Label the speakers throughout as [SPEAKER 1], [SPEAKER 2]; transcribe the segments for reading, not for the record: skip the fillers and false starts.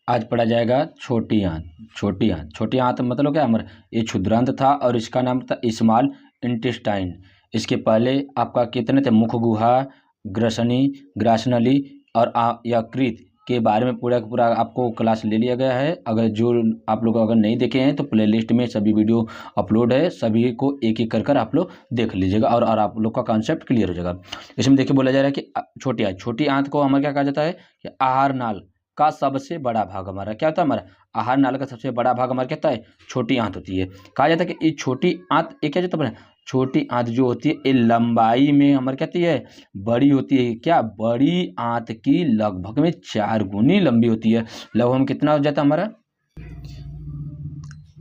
[SPEAKER 1] आज पढ़ा जाएगा छोटी आंत। छोटी आंत, छोटी आंत मतलब क्या हमारा ये क्षुद्रांत था और इसका नाम था स्मॉल इंटेस्टाइन। इसके पहले आपका कितने थे, मुख गुहा, ग्रसनी, ग्रासनली और यकृत के बारे में पूरा का पूरा आपको क्लास ले लिया गया है। अगर जो आप लोग अगर नहीं देखे हैं तो प्लेलिस्ट में सभी वीडियो अपलोड है, सभी को एक एक कर आप लोग देख लीजिएगा और आप लोग का कॉन्सेप्ट क्लियर हो जाएगा। इसमें देखिए बोला जा रहा है कि छोटी आंत को हमारा क्या कहा जाता है कि आहार नाल का सबसे बड़ा भाग हमारा क्या होता है, हमारा आहार नाल का सबसे बड़ा भाग हमारा क्या होता है, छोटी आंत होती है। कहा जाता है कि ये छोटी आंत एक क्या जाता है, छोटी आंत जो होती है ये लंबाई में हमारी क्या होती है, बड़ी होती है। क्या, बड़ी आंत की लगभग में 4 गुनी लंबी होती है। लगभग में कितना हो जाता है हमारा,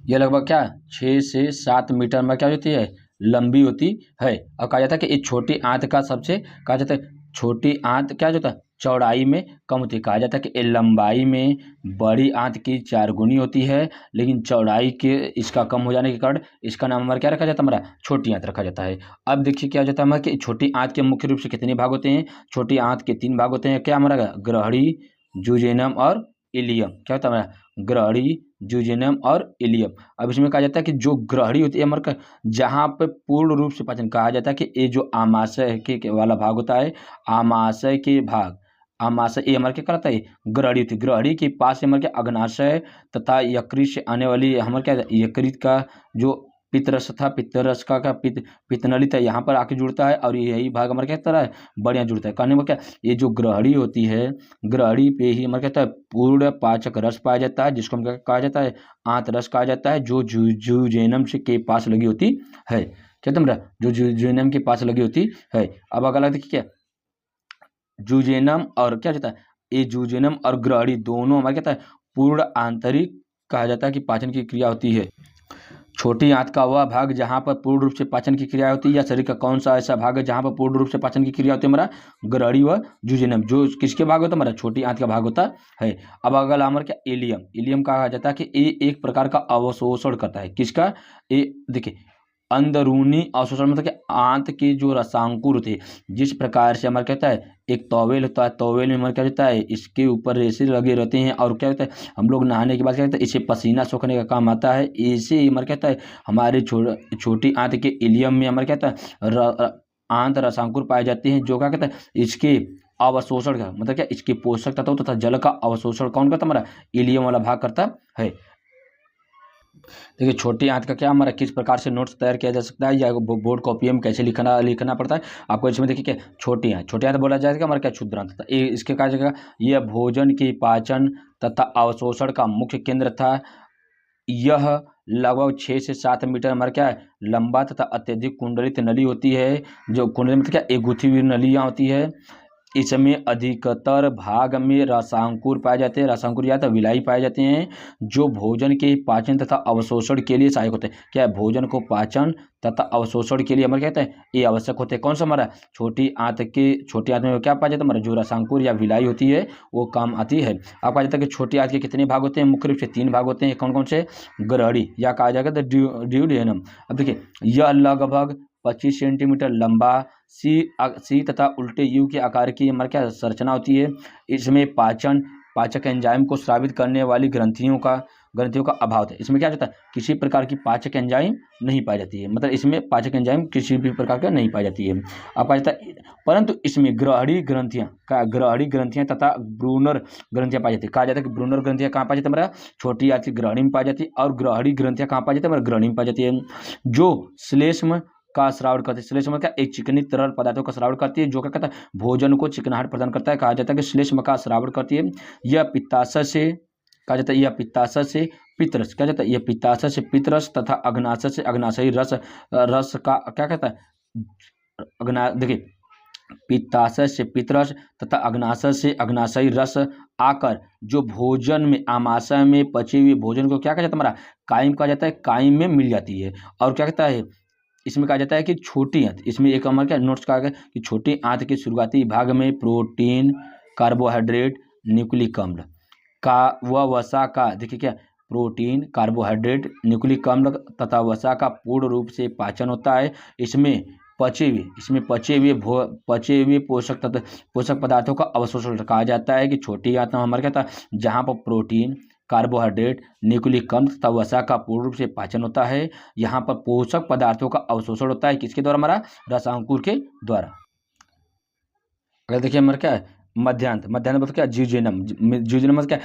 [SPEAKER 1] ये लगभग क्या 6 से 7 मीटर में क्या होती है, लंबी होती है। और कहा जाता है कि इस छोटी आंत का सबसे कहा जाता है छोटी आंत क्या होता है, चौड़ाई में कम होती है। कहा जाता है कि लंबाई में बड़ी आंत की 4 गुनी होती है, लेकिन चौड़ाई के इसका कम हो जाने के कारण इसका नाम हमारा क्या रखा जाता है, हमारा छोटी आंत रखा जाता है। अब देखिए क्या हो जाता है हमारा कि छोटी आंत के मुख्य रूप से कितने भाग होते हैं, छोटी आंत के 3 भाग होते हैं। क्या हमारा, ग्रहणी, जुजेनम और इलियम। क्या होता है हमारा, ग्रहणी, जुजेनम और इलियम। अब इसमें कहा जाता है कि जो ग्रहणी होती है हमारे जहाँ पे पूर्ण रूप से पाचन, कहा जाता है कि ये जो आमाशय के वाला भाग होता है, आमाशय के भाग, आमाशय ये हमारे क्या कहलाता है, ग्रहणी होती है। ग्रहणी के पास हमारे क्या अग्नाशय तथा यकृत से आने वाली हमारे क्या यकृत का जो पित्तरस था, पित्तरस का पित्तनली था, यहाँ पर आके जुड़ता है और यही भाग हमारा क्या तरह है, बढ़िया जुड़ता है। कहने में क्या, ये जो ग्रहणी होती है, ग्रहणी पे ही हमारा कहता है पूर्ण पाचक रस पाया जाता है, जिसको हम क्या कहा जाता है, आंत रस कहा जाता है, जो जुजेनम से के पास लगी होती है। क्या तुम्हारा, जो जुजेनम के पास लगी होती है। अब अगला देखिए क्या, जुजेनम और क्या जाता है, ये जुजेनम और ग्रहणी दोनों हमारे कहता है पूर्ण आंतरिक कहा जाता है कि पाचन की क्रिया होती है। छोटी आंत का वह भाग जहाँ पर पूर्ण रूप से पाचन की क्रिया होती है, या शरीर का कौन सा ऐसा भाग है जहाँ पर पूर्ण रूप से पाचन की क्रिया होती है, हमारा ग्रहणी व जुजेनम। जो किसके भाग होता है, हमारा छोटी आंत का भाग होता है। अब अगला हमारा क्या, एलियम। एलियम कहा जाता है कि ये एक प्रकार का अवशोषण करता है। किसका, ये देखिए अंदरूनी अवशोषण मतलब कि आंत के जो रसांकुर होते हैं, जिस प्रकार से हमारा कहता है एक तौवेल होता है, तौवेल में हमारा क्या होता है, इसके ऊपर रेशे लगे रहते हैं और क्या होता है, हम लोग नहाने के बाद क्या कहते हैं, इसे पसीना सोखने का काम आता है। ऐसे ही हमारा कहता है हमारे छोटी आंत के इलियम में हमारा कहता है आंत रसांकुर पाए जाते हैं, जो क्या कहता है इसके अवशोषण का मतलब क्या, इसके पोषक तत्व तथा जल का अवशोषण कौन करता है, हमारा इलियम वाला भाग करता है। देखिए छोटी आंत का क्या हमारा किस प्रकार से नोट्स तैयार किया जा सकता है, या बोर्ड कॉपी में कैसे लिखना पड़ता है आपको। इसमें देखिए क्या, छोटी आंत बोला जाएगा हमारा क्या, क्षुद्रांत था। ये इसके कहा जाएगा यह भोजन की पाचन तथा अवशोषण का मुख्य केंद्र था। यह लगभग 6 से 7 मीटर हमारा क्या है, लंबा तथा अत्यधिक कुंडलित नली होती है। जो कुंडलित मतलब क्या, एक गुथी हुई नलियाँ होती है। इसमें अधिकतर भाग में रसांकुर पाए जाते हैं, रसांकुर या तो विलाई पाए जाते हैं, जो भोजन के पाचन तथा अवशोषण के लिए सहायक होते हैं। क्या है, भोजन को पाचन तथा अवशोषण के लिए हमारे कहते हैं ये आवश्यक होते हैं। कौन सा, हमारा छोटी आंत में क्या पाया जाता है, हमारा जो रसांकुर या विलाई होती है वो काम आती है। आप कहा जाता है कि छोटी आंत के कितने भाग होते हैं, मुख्य रूप से 3 भाग होते हैं। कौन कौन से, ग्रहणी या कहा जाएगा द ड्यूडेनम। अब देखिए यह लगभग 25 सेंटीमीटर लंबा सी तथा उल्टे यू के आकार की हमारे क्या संरचना होती है। इसमें पाचक एंजाइम को स्रावित करने वाली ग्रंथियों का अभाव है। इसमें क्या होता है, किसी प्रकार की पाचक एंजाइम नहीं पाई जाती है, मतलब इसमें पाचक एंजाइम किसी भी प्रकार का नहीं पाई जाती है। अब पाया जाता है, परंतु इसमें ग्रहणी ग्रंथियां तथा ब्रूनर ग्रंथियां पाई जाती है। कहा जाता है कि ब्रूनर ग्रंथियां कहाँ पाई जाती है, हमारा छोटी आंत की ग्रहणी में पाई जाती है, और ग्रहणी ग्रंथियां कहाँ पाई जाती है, हमारा ग्रहणी में पाई जाती है, जो श्लेष्म का स्राव करती है। श्लेष्म क्या, एक चिकनी तरल पदार्थों का स्राव करती है, जो क्या कहता है भोजन को चिकनाहट प्रदान करता है। कहा जाता है कि श्लेष्म का स्राव करती है। यह पित्ताशय से कहा जाता है, यह पित्ताशय से पित्तरस, क्या जाता है, यह पित्ताशय से पित्तरस तथा अग्नाशय से अग्नाशयी रस का क्या कहता है, देखिए पित्ताशय से पित्तरस तथा अग्नाशय से अग्नाशयी रस आकर जो भोजन में आमाशय में पचे हुए भोजन को क्या कहा जाता है, हमारा कायम कहा जाता है, कायम में मिल जाती है। और क्या कहता है, इसमें कहा जाता है कि छोटी आंत, इसमें एक हमारा क्या नोट्स कहा गया कि छोटी आंत के शुरुआती भाग में प्रोटीन, कार्बोहाइड्रेट, न्यूक्लिक अम्ल का व वसा का, देखिए क्या, प्रोटीन, कार्बोहाइड्रेट, न्यूक्लिक अम्ल तथा वसा का पूर्ण रूप से पाचन होता है। इसमें पचे हुए पोषक पदार्थों का अवशोषण कहा जाता है कि छोटी आंत में हमारे क्या था, जहाँ पर प्रोटीन, कार्बोहाइड्रेट, न्यूक्लिक अम्ल तथा वसा का पूर्ण रूप से पाचन होता है। यहाँ पर पोषक पदार्थों का अवशोषण होता है किसके द्वारा, हमारा रसांकुर के द्वारा। अगर देखिए हमारा क्या है, मध्यांत मतलब क्या, ज्यूजेनम मतलब क्या,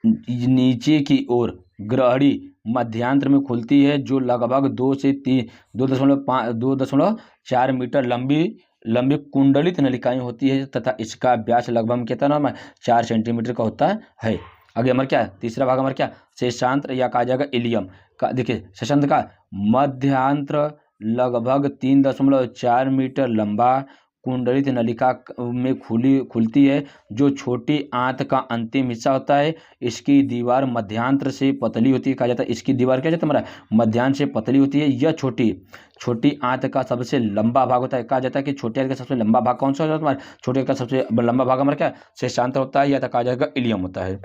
[SPEAKER 1] नीचे की ओर ग्रहणी मध्यांतर में खुलती है, जो लगभग 2.4 मीटर लंबी कुंडलित नलिकाएं होती है तथा इसका व्यास लगभग कितना ना 4 सेंटीमीटर का होता है। आगे हमारा क्या, तीसरा भाग हमारा क्या, शेषांत्र या कहा जाएगा इलियम का। देखिए शेषांत्र का मध्यांत्र लगभग 3.4 मीटर लंबा कुंडलित नलिका में खुलती है, जो छोटी आंत का अंतिम हिस्सा होता है। इसकी दीवार मध्यांतर से पतली होती है, कहा जाता है इसकी दीवार क्या जाता है हमारा, मध्यांतर से पतली होती है। यह छोटी आंत का सबसे लंबा भाग होता है। कहा जाता है कि छोटी आंत का सबसे लंबा भाग कौन सा होता है हमारा, छोटी आंत का सबसे लंबा भाग हमारा क्या, शेषांत्र होता है, या तो कहा जाएगा इलियम होता है।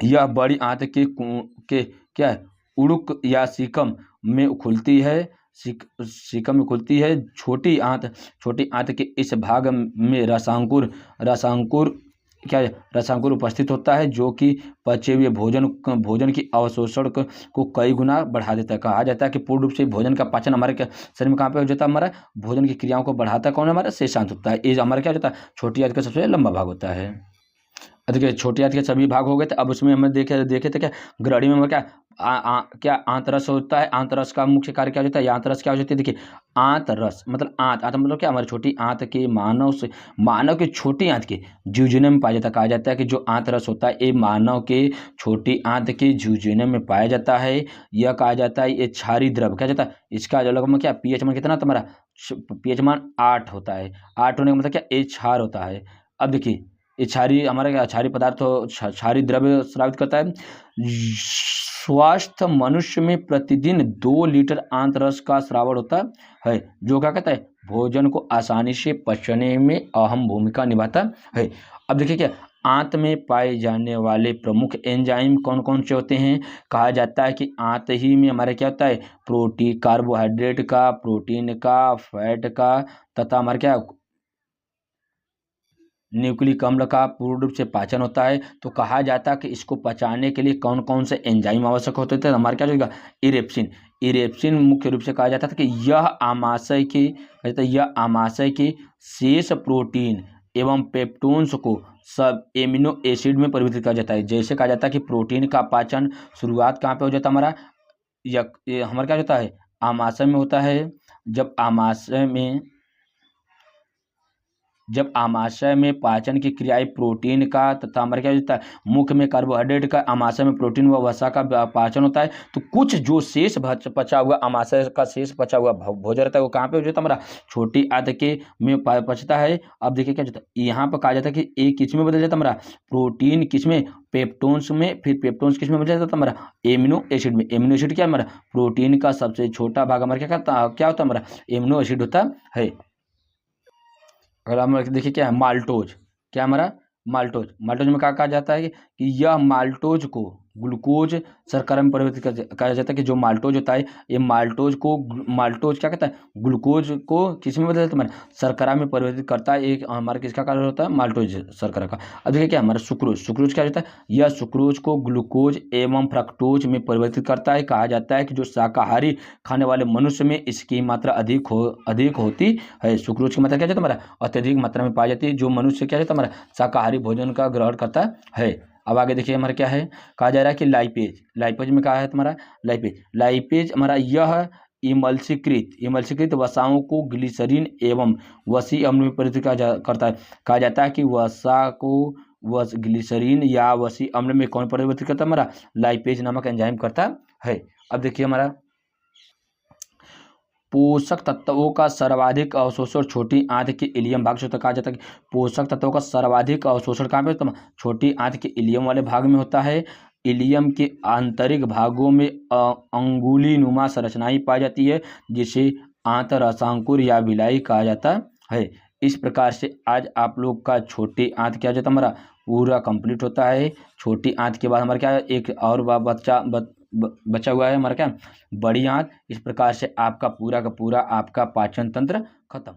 [SPEAKER 1] यह बड़ी आंत के क्या है, उड़ुक या सीकम में खुलती है, सीकम में खुलती है। छोटी आंत के इस भाग में रसांकुर क्या है, रसांकुर उपस्थित होता है, जो कि पचे हुए भोजन की अवशोषण को कई गुना बढ़ा देता है। कहा जाता है कि पूर्ण रूप से भोजन का पाचन हमारे शरीर में कहाँ पे हो जाता है, हमारा भोजन की क्रियाओं को बढ़ाता है कौन, हमारा शेषांत होता है। ये हमारा क्या होता है, छोटी आंत का सबसे लंबा भाग होता है। देखिए छोटी आंत के सभी भाग हो गए थे। अब उसमें हम देखे थे क्या, ग्रहणी में क्या क्या आंतरस होता है। आंतरस का मुख्य कार्य क्या होता है, आंतरस क्या होती है, देखिए आंतरस मतलब आंत मतलब क्या, हमारी छोटी आंत के मानव के छोटी आंत के ज्यूजेनम में पाया जाता है। कहा जाता है कि जो आंतरस होता है ये मानव के छोटी आंत के ज्यूजेनम में पाया जाता है। यह कहा जाता है ये क्षारी द्रव क्या जाता है, इसका अलग में क्या पीएच मान कितना तुम्हारा, पीएच मान 8 होता है। 8 होने का मतलब क्या, ये क्षार होता है। अब देखिए ये क्षारीय हमारा क्या, क्षारीय पदार्थ क्षारीय द्रव्य स्रावित करता है। स्वस्थ मनुष्य में प्रतिदिन 2 लीटर आंतरस का स्रावण होता है, जो क्या कहता है, भोजन को आसानी से पचने में अहम भूमिका निभाता है। अब देखिए क्या, आंत में पाए जाने वाले प्रमुख एंजाइम कौन कौन से होते हैं। कहा जाता है कि आंत ही में हमारे क्या होता है, प्रोटीन, कार्बोहाइड्रेट का, प्रोटीन का, फैट का तथा हमारे क्या न्यूक्लिक अम्ल का पूर्ण रूप से पाचन होता है। तो कहा जाता है कि इसको पचाने के लिए कौन कौन से एंजाइम आवश्यक होते थे, हमारे क्या होगा, इरेप्सिन मुख्य रूप से कहा जाता था कि यह आमाशय के शेष प्रोटीन एवं पेप्टोन्स को सब एमिनो एसिड में परिवर्तित किया जाता है। जैसे कहा जाता है कि प्रोटीन का पाचन शुरुआत कहाँ पे हो जाता है हमारा, ये हमारा क्या होता है, आमाशय में होता है। जब आमाशय में पाचन की क्रियाएं प्रोटीन का तथा हमारे क्या होता है, मुख में कार्बोहाइड्रेट का, आमाशय में प्रोटीन व वसा का पाचन होता है। तो कुछ जो शेष पचा हुआ आमाशय का शेष पचा हुआ भोजन रहता है वो कहाँ पे हो जाता है, हमारा छोटी आंत के में पचता है। अब देखिए क्या होता है, यहाँ पर कहा जाता है कि एक किस में बदल जाता है, हमारा प्रोटीन किस में, पेप्टोन्स में, फिर पेप्टोन्स किस में बदल जाता है, हमारा एमिनो एसिड में। एमिनो एसिड क्या है, हमारा प्रोटीन का सबसे छोटा भाग हमारा क्या होता है, हमारा एमिनो एसिड होता है। अगर हम देखिए क्या है, माल्टोज, क्या हमारा माल्टोज में क्या कहा जाता है कि यह माल्टोज को ग्लूकोज शर्करा में परिवर्तित कहा जाता है कि जो माल्टोज होता है ये माल्टोज क्या कहता है, ग्लूकोज को किस में बदल देता है, हमारे शर्करा में परिवर्तित करता है। एक हमारा किसका कार्य होता है, माल्टोज शर्करा का। अब देखिए क्या हमारा सुक्रोज क्या होता है, यह सुक्रोज को ग्लूकोज एवं फ्रक्टोज में परिवर्तित करता है। कहा जाता है कि जो शाकाहारी खाने वाले मनुष्य में इसकी मात्रा अधिक होती है। सुक्रोज की मात्रा क्या जाता है, हमारा अत्यधिक मात्रा में पाई जाती है, जो मनुष्य क्या जाता है, हमारा शाकाहारी भोजन का ग्रहण करता है। अब आगे देखिए हमारा क्या है, कहा जा रहा है कि लाइपेज में कहा है तुम्हारा लाइपेज हमारा यह इमल्सीकृत वसाओं को ग्लिसरीन एवं वसी अम्ल में परिवर्तित करता है। कहा जाता है कि वसा को ग्लिसरीन या वसी अम्ल में कौन परिवर्तित करता है, हमारा लाइपेज नामक एंजाइम करता है। अब देखिए हमारा पोषक तत्वों का सर्वाधिक अवशोषण छोटी आंत के इलियम भाग से होता है। कहा जाता है कि पोषक तत्वों का सर्वाधिक अवशोषण कहाँ पे होता है, छोटी आंत के इलियम वाले भाग में होता है। इलियम के आंतरिक भागों में अंगुली नुमा संरचनाएं पाई जाती है, जिसे आंत रसांकुर या विलाई कहा जाता है। इस प्रकार से आज आप लोग का छोटी आंत क्या जाता है, हमारा पूरा कंप्लीट होता है। छोटी आंत के बाद हमारा क्या एक और बच्चा बचा हुआ है हमारा क्या, बड़ी आंत। इस प्रकार से आपका पूरा का पूरा आपका पाचन तंत्र खत्म।